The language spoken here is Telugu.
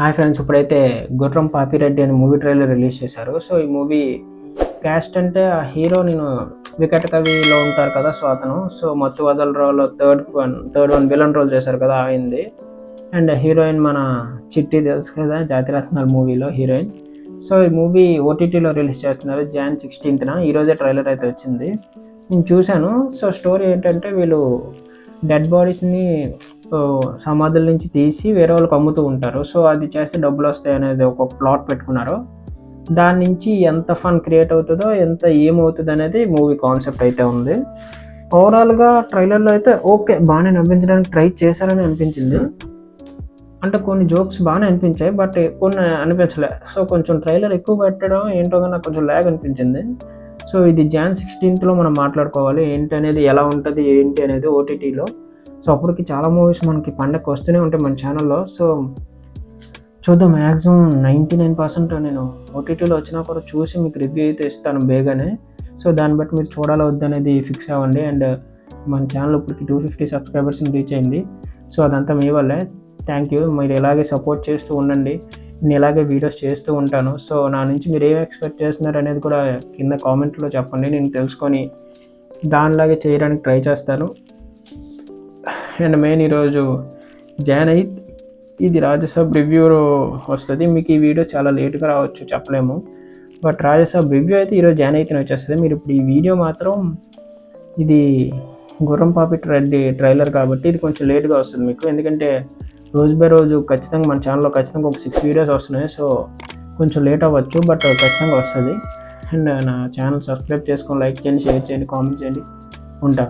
హాయ్ ఫ్రెండ్స్, ఇప్పుడైతే గుర్రం పాపిరెడ్డి అనే మూవీ ట్రైలర్ రిలీజ్ చేశారు. సో ఈ మూవీ క్యాస్ట్ అంటే ఆ హీరో నేను వికట కవిలో ఉంటారు కదా, సో అతను మత్తు వదలరావులో థర్డ్ వన్ విలన్ రోల్ చేశారు కదా ఆయనది. అండ్ హీరోయిన్ మన చిట్టి తెలుసు కదా, జాతిరత్నాలు మూవీలో హీరోయిన్. సో ఈ మూవీ ఓటీటీలో రిలీజ్ చేస్తున్నారు Jan 16th. ఈరోజే ట్రైలర్ అయితే వచ్చింది, నేను చూశాను. సో స్టోరీ ఏంటంటే వీళ్ళు డెడ్ బాడీస్ని సమాధుల నుంచి తీసి వేరే వాళ్ళకి అమ్ముతూ ఉంటారు. సో అది చేస్తే డబ్బులు వస్తాయి అనేది ఒక ప్లాట్ పెట్టుకున్నారు. దాని నుంచి ఎంత ఫన్ క్రియేట్ అవుతుందో, ఎంత ఏమవుతుంది అనేది మూవీ కాన్సెప్ట్ అయితే ఉంది. ఓవరాల్గా ట్రైలర్లో అయితే ఓకే, బాగానే నవ్వించడానికి ట్రై చేశారని అనిపించింది. అంటే కొన్ని జోక్స్ బాగానే అనిపించాయి, బట్ కొన్ని అనిపించలే. సో కొంచెం ట్రైలర్ ఎక్కువ పెట్టడం ఏంటో నాకు కొంచెం ల్యాగ్ అనిపించింది. సో ఇది Jan 16th మనం మాట్లాడుకోవాలి ఏంటి అనేది, ఎలా ఉంటుంది ఏంటి అనేది ఓటీటీలో. సో అప్పటికి చాలా మూవీస్ మనకి పండగకి వస్తూనే ఉంటాయి మన ఛానల్లో. సో చూద్దాం, మ్యాక్సిమం 99% నేను ఓటీటీలో వచ్చినా కూడా చూసి మీకు రివ్యూ అయితే ఇస్తాను బేగానే. సో దాన్ని బట్టి మీరు చూడాలి వద్దనేది ఫిక్స్ అవ్వండి. అండ్ మన ఛానల్ ఇప్పటికి 250 సబ్స్క్రైబర్స్ని రీచ్ అయింది. సో అదంతా మీ వల్లే. Thank you. మీరు ఇలాగే సపోర్ట్ చేస్తూ ఉండండి, నేను ఇలాగే వీడియోస్ చేస్తూ ఉంటాను. సో నా నుంచి మీరు ఏం ఎక్స్పెక్ట్ చేస్తున్నారు అనేది కూడా కింద కామెంట్లో చెప్పండి, నేను తెలుసుకొని దానిలాగే చేయడానికి ట్రై చేస్తాను. అండ్ మెయిన్ ఈరోజు Jan 8 ఇది రాజసాబ్ రివ్యూ వస్తుంది. మీకు ఈ వీడియో చాలా లేట్గా రావచ్చు, చెప్పలేము. బట్ రాజసాబ్ రివ్యూ అయితే ఈరోజు Jan 8 వచ్చేస్తుంది. మీరు ఇప్పుడు ఈ వీడియో మాత్రం ఇది గుర్రం పాపిరెడ్డి ట్రైలర్ కాబట్టి ఇది కొంచెం లేట్గా వస్తుంది మీకు, ఎందుకంటే రోజు బై రోజు ఖచ్చితంగా మన ఛానల్లో ఖచ్చితంగా ఒక 6 వీడియోస్ వస్తున్నాయి. సో కొంచెం లేట్ అవ్వచ్చు, బట్ ఖచ్చితంగా వస్తుంది. అండ్ నా ఛానల్ సబ్స్క్రైబ్ చేసుకొని లైక్ చేయండి, షేర్ చేయండి, కామెంట్ చేయండి. ఉంటా.